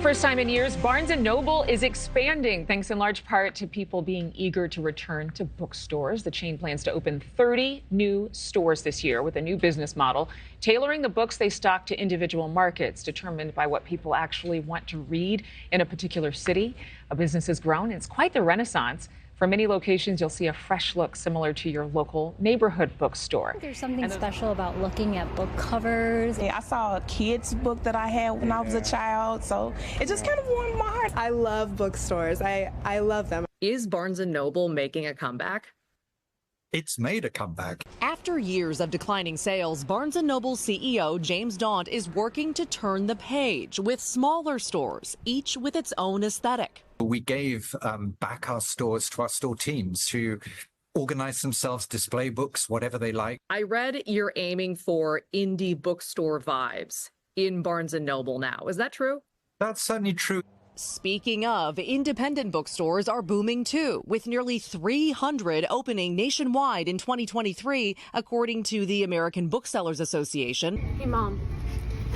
First time in years, Barnes & Noble is expanding, thanks in large part to people being eager to return to bookstores. The chain plans to open 30 new stores this year with a new business model, tailoring the books they stock to individual markets, determined by what people actually want to read in a particular city. A business has grown. It's quite the renaissance. For many locations, you'll see a fresh look similar to your local neighborhood bookstore. There's something special about looking at book covers. Yeah, I saw a kid's book that I had when I was a child, so it just kind of warmed my heart. I love bookstores. I love them. Is Barnes & Noble making a comeback? It's made a comeback. After years of declining sales, Barnes & Noble CEO James Daunt is working to turn the page with smaller stores, each with its own aesthetic. We gave back our stores to our store teams to organize themselves, display books, whatever they like. I read you're aiming for indie bookstore vibes in Barnes & Noble now. Is that true? That's certainly true. Speaking of, independent bookstores are booming too, with nearly 300 opening nationwide in 2023, according to the American Booksellers Association. Hey, Mom,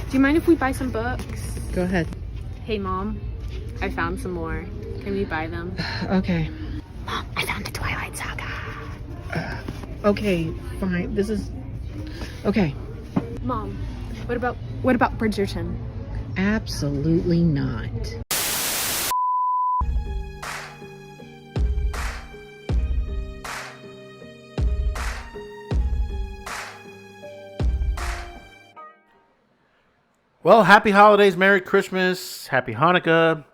do you mind if we buy some books? Go ahead. Hey, Mom, I found some more. Can we buy them? Okay. Mom, I found the Twilight Saga. Okay, fine. This is... Okay. Mom, what about Bridgerton? Absolutely not. Well, happy holidays, Merry Christmas, Happy Hanukkah.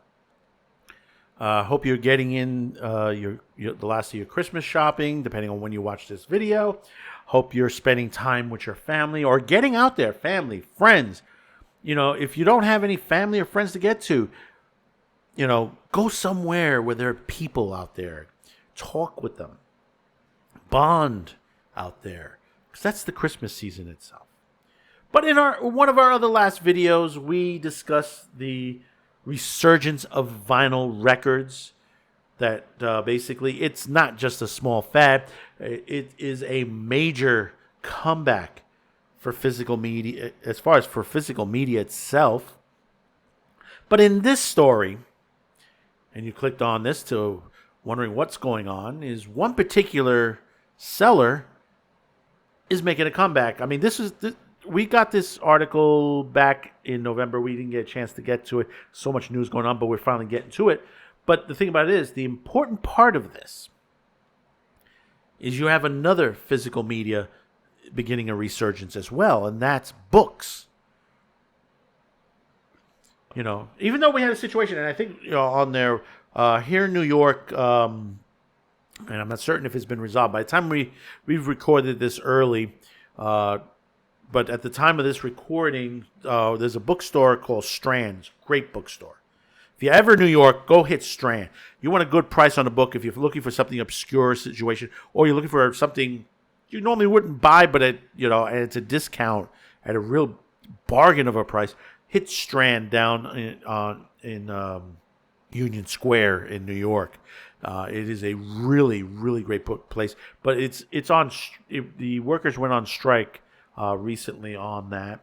Hope you're getting in the last of your Christmas shopping, depending on when you watch this video. Hope you're spending time with your family or getting out there, family, friends. You know, if you don't have any family or friends to get to, you know, go somewhere where there are people out there. Talk with them. Bond out there. Because that's the Christmas season itself. But in one of our other last videos, we discussed the resurgence of vinyl records. That basically, it's not just a small fad. It is a major comeback for physical media, as far as for physical media itself. But in this story, and you clicked on this to wondering what's going on, is one particular seller is making a comeback. I mean, we got this article back in November. We didn't get a chance to get to it. So much news going on, but we're finally getting to it. But the thing about it is, the important part of this is you have another physical media beginning a resurgence as well, and that's books. You know, even though we had a situation, and I think on there here in New York, and I'm not certain if it's been resolved. By the time we've recorded this early, but at the time of this recording, there's a bookstore called Strand's, great bookstore. If you're ever in New York, go hit Strand. You want a good price on a book if you're looking for something obscure situation, or you're looking for something you normally wouldn't buy, but and it's a discount at a real bargain of a price. Hit Strand down in Union Square in New York. It is a really, really great book place, but it's on. The workers went on strike recently on that,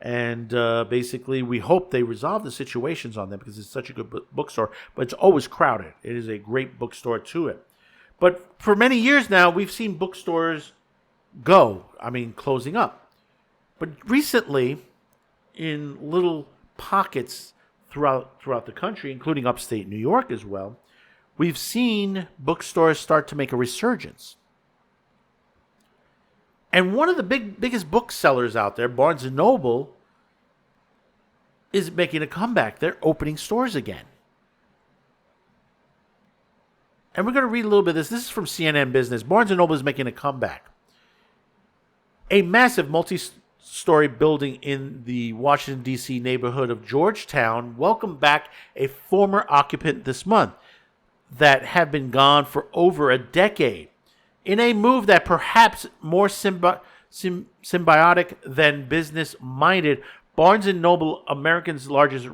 and basically we hope they resolve the situations on them because it's such a good bookstore. But it's always crowded. It is a great bookstore to it. But for many years now, we've seen bookstores closing up. But recently, in little pockets throughout the country, including upstate New York as well, we've seen bookstores start to make a resurgence. And one of the biggest booksellers out there, Barnes & Noble, is making a comeback. They're opening stores again. And we're going to read a little bit of this. This is from CNN Business. Barnes & Noble is making a comeback. A massive multi-story building in the Washington, D.C. neighborhood of Georgetown welcomed back a former occupant this month that had been gone for over a decade. In a move that perhaps more symbiotic than business-minded, Barnes & Noble, America's largest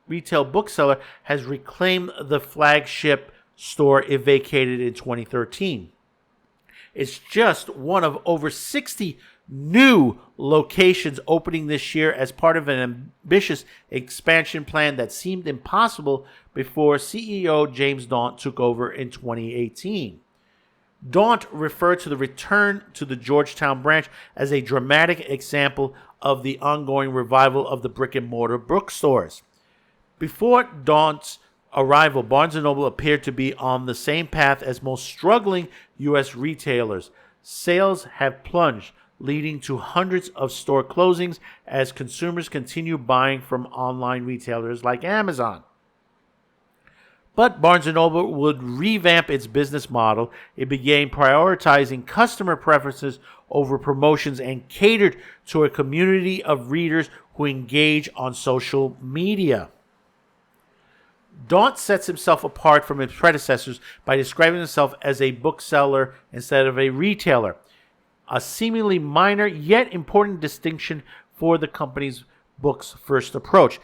retail bookseller, has reclaimed the flagship store it vacated in 2013. It's just one of over 60 new locations opening this year as part of an ambitious expansion plan that seemed impossible before CEO James Daunt took over in 2018. Daunt referred to the return to the Georgetown branch as a dramatic example of the ongoing revival of the brick-and-mortar bookstores. Before Daunt's arrival, Barnes & Noble appeared to be on the same path as most struggling U.S. retailers. Sales have plunged, leading to hundreds of store closings as consumers continue buying from online retailers like Amazon. But Barnes & Noble would revamp its business model. It began prioritizing customer preferences over promotions and catered to a community of readers who engage on social media. Daunt sets himself apart from his predecessors by describing himself as a bookseller instead of a retailer, a seemingly minor yet important distinction for the company's books first approach.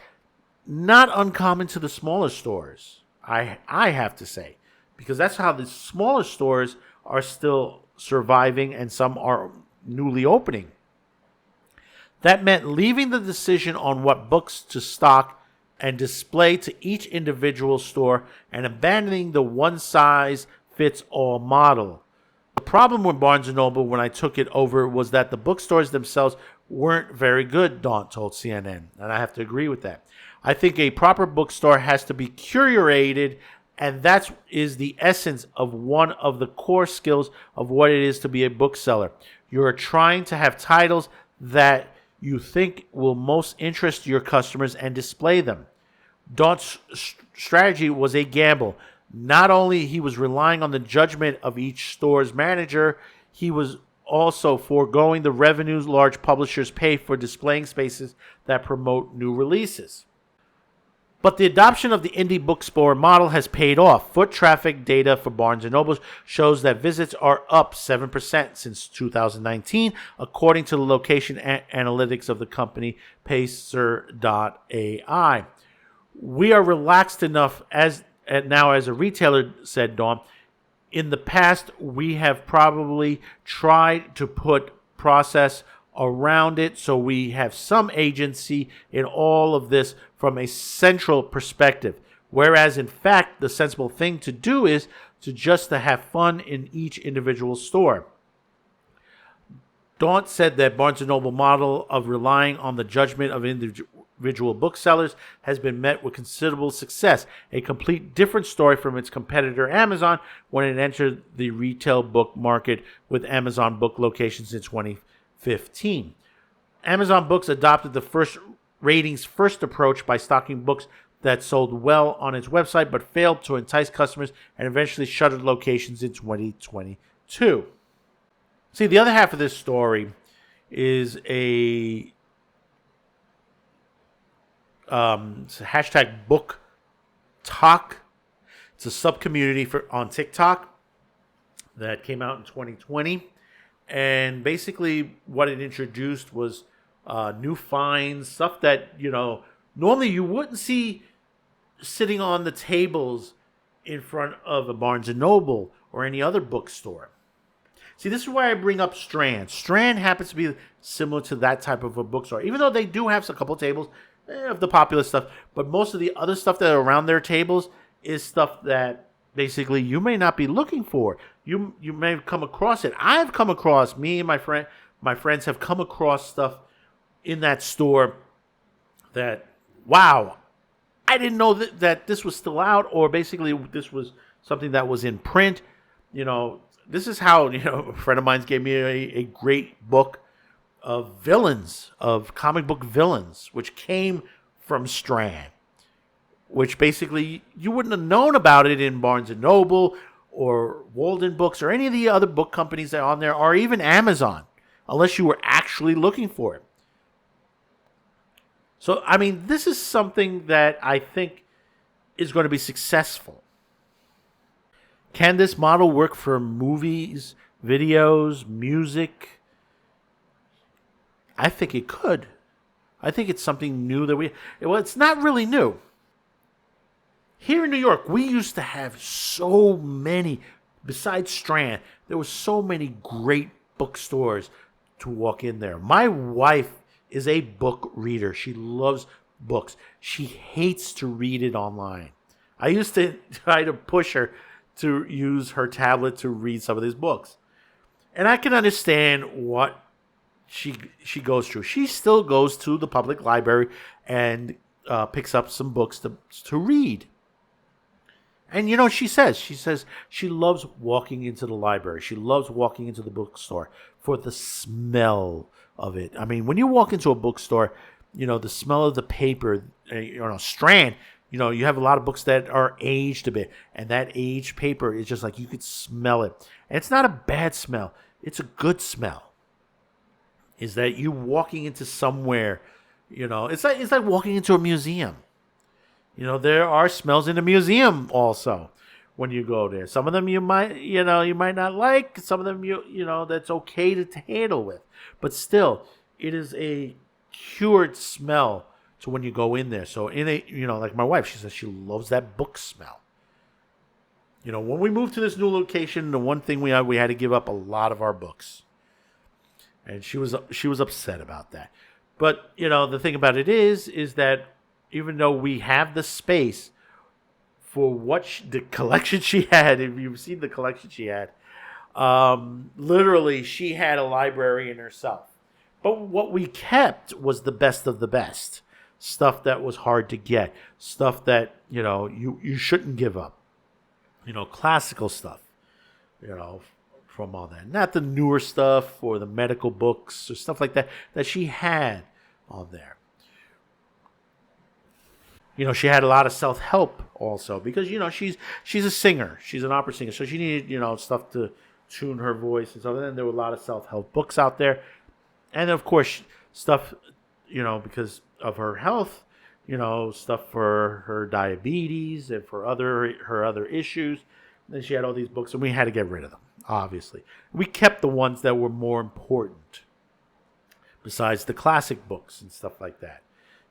Not uncommon to the smaller stores, I have to say, because that's how the smaller stores are still surviving and some are newly opening. That meant leaving the decision on what books to stock and display to each individual store and abandoning the one-size-fits-all model. The problem with Barnes & Noble when I took it over was that the bookstores themselves weren't very good, Daunt told CNN, and I have to agree with that. I think a proper bookstore has to be curated, and that is the essence of one of the core skills of what it is to be a bookseller. You're trying to have titles that you think will most interest your customers and display them. Daunt's strategy was a gamble. Not only he was relying on the judgment of each store's manager, he was also foregoing the revenues large publishers pay for displaying spaces that promote new releases. But the adoption of the indie bookstore model has paid off. Foot traffic data for Barnes & Noble shows that visits are up 7% since 2019, according to the location analytics of the company Pacer.ai. We are relaxed enough now as a retailer, said Daunt. In the past, we have probably tried to put process around it, so we have some agency in all of this from a central perspective. Whereas, in fact, the sensible thing to do is to have fun in each individual store. Daunt said that Barnes & Noble model of relying on the judgment of individual booksellers has been met with considerable success, a complete different story from its competitor Amazon when it entered the retail book market with Amazon book locations in 2015. Amazon Books adopted the ratings first approach by stocking books that sold well on its website but failed to entice customers and eventually shuttered locations in 2022. See, the other half of this story is a it's a hashtag book talk. It's a sub-community on TikTok that came out in 2020. And basically what it introduced was new finds, stuff that, normally you wouldn't see sitting on the tables in front of a Barnes & Noble or any other bookstore. See, this is why I bring up Strand. Strand happens to be similar to that type of a bookstore, even though they do have a couple tables of the popular stuff. But most of the other stuff that are around their tables is stuff that basically you may not be looking for. You may have come across it. I've come across, me and my friends have come across stuff in that store that, wow, I didn't know that this was still out, or basically this was something that was in print. This is how, a friend of mine gave me a great book of villains, of comic book villains, which came from Strand, which basically you wouldn't have known about it in Barnes & Noble or Walden Books or any of the other book companies that are on there, or even Amazon, unless you were actually looking for it. So, this is something that I think is going to be successful. Can this model work for movies, videos, music? I think it could. I think it's something new that it's not really new. Here in New York, we used to have so many, besides Strand, there were so many great bookstores to walk in there. My wife is a book reader. She loves books. She hates to read it online. I used to try to push her to use her tablet to read some of these books. And I can understand what she goes through. She still goes to the public library and picks up some books to read. And you know, she says she loves walking into the library. She loves walking into the bookstore for the smell of it. I mean, when you walk into a bookstore, you know, the smell of the paper, strand, you know, you have a lot of books that are aged a bit, and that aged paper is just like you could smell it. And it's not a bad smell. It's a good smell. Is that you walking into somewhere, you know, it's like walking into a museum. You know, there are smells in a museum also when you go there. Some of them you might not like. Some of them you know that's okay to handle with. But still, it is a cured smell to when you go in there. So like my wife, she says she loves that book smell. You know, when we moved to this new location, the one thing we had to give up a lot of our books. And she was upset about that. But, you know, the thing about it is that even though we have the space for what the collection she had, if you've seen the collection she had, literally she had a library in herself. But what we kept was the best of the best. Stuff that was hard to get. Stuff that, you know, you shouldn't give up. You know, classical stuff. You know, from all that. Not the newer stuff or the medical books or stuff like that she had on there. You know, she had a lot of self-help also because, you know, she's a singer. She's an opera singer. So she needed, you know, stuff to tune her voice and stuff. And then there were a lot of self-help books out there. And, of course, stuff, you know, because of her health, you know, stuff for her diabetes and for her other issues. And then she had all these books, and we had to get rid of them, obviously. We kept the ones that were more important besides the classic books and stuff like that.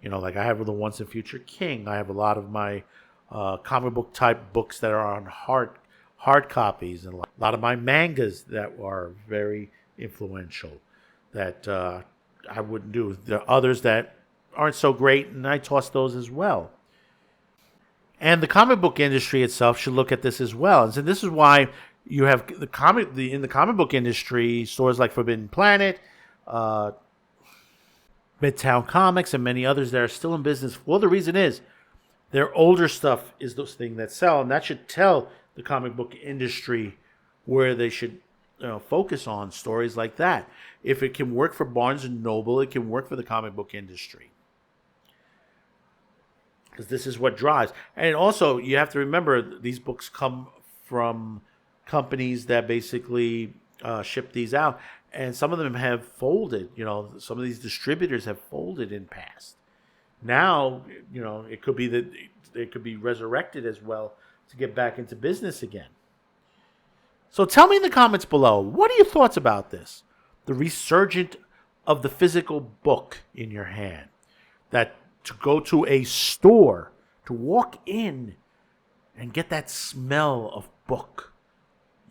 You know, like I have the Once and Future King. I have a lot of my comic book type books that are on hard copies, and a lot of my mangas that are very influential that I wouldn't do. There are others that aren't so great, and I toss those as well. And the comic book industry itself should look at this as well. And so this is why you have in the comic book industry, stores like Forbidden Planet, Midtown Comics, and many others that are still in business. Well, the reason is their older stuff is those things that sell, and that should tell the comic book industry where they should focus on stories like that. If it can work for Barnes & Noble, it can work for the comic book industry. Because this is what drives. And also, you have to remember, these books come from companies that basically ship these out. And some of them have folded. You know, some of these distributors have folded in past. Now, you know, it could be that they could be resurrected as well to get back into business again. So tell me in the comments below, what are your thoughts about this? The resurgence of the physical book in your hand. That to go to a store, to walk in and get that smell of book.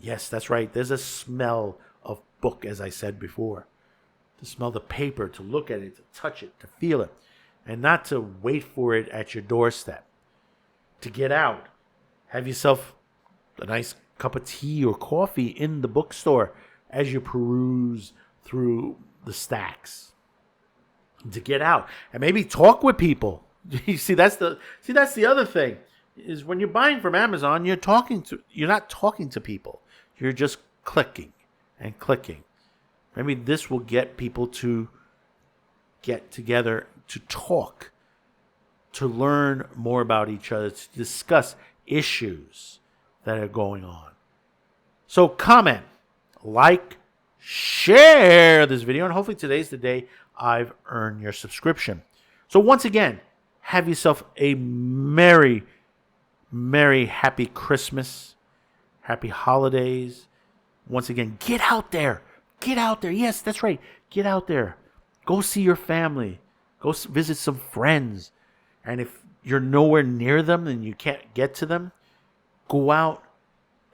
Yes, that's right. There's a smell of book, as I said before. To smell the paper, to look at it, to touch it, to feel it. And not to wait for it at your doorstep. To get out. Have yourself a nice cup of tea or coffee in the bookstore as you peruse through the stacks. To get out and maybe talk with people. You see, that's the other thing is when you're buying from Amazon, you're not talking to people. You're just clicking and clicking. Maybe this will get people to get together to talk, to learn more about each other, to discuss issues that are going on. So comment, like, share this video, and hopefully today's the day I've earned your subscription. So once again, have yourself a merry, merry, happy Christmas, happy holidays. Once again, get out there. Get out there. Yes, that's right. Get out there. Go see your family. Go visit some friends. And if you're nowhere near them and you can't get to them, go out.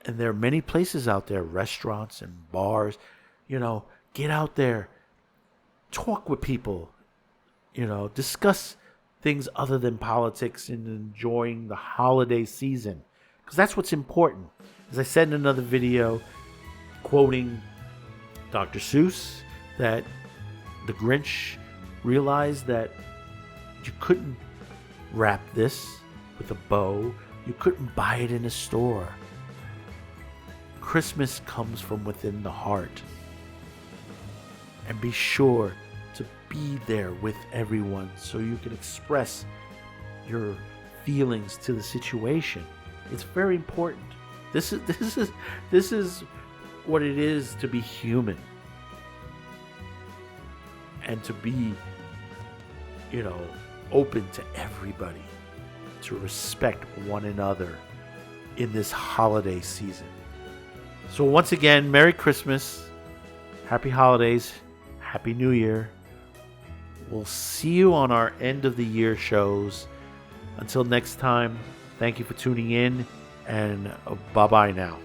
And there are many places out there, restaurants and bars. You know, get out there. talk with people, discuss things other than politics and enjoying the holiday season, because that's what's important. As I said in another video, quoting Dr. Seuss, that the Grinch realized that you couldn't wrap this with a bow. You couldn't buy it in a store. Christmas comes from within the heart. And be sure to be there with everyone so you can express your feelings to the situation. It's very important. This is what it is to be human. And to be, open to everybody, to respect one another in this holiday season. So once again, Merry Christmas, Happy Holidays, Happy New Year. We'll see you on our end of the year shows. Until next time, thank you for tuning in, and bye-bye now.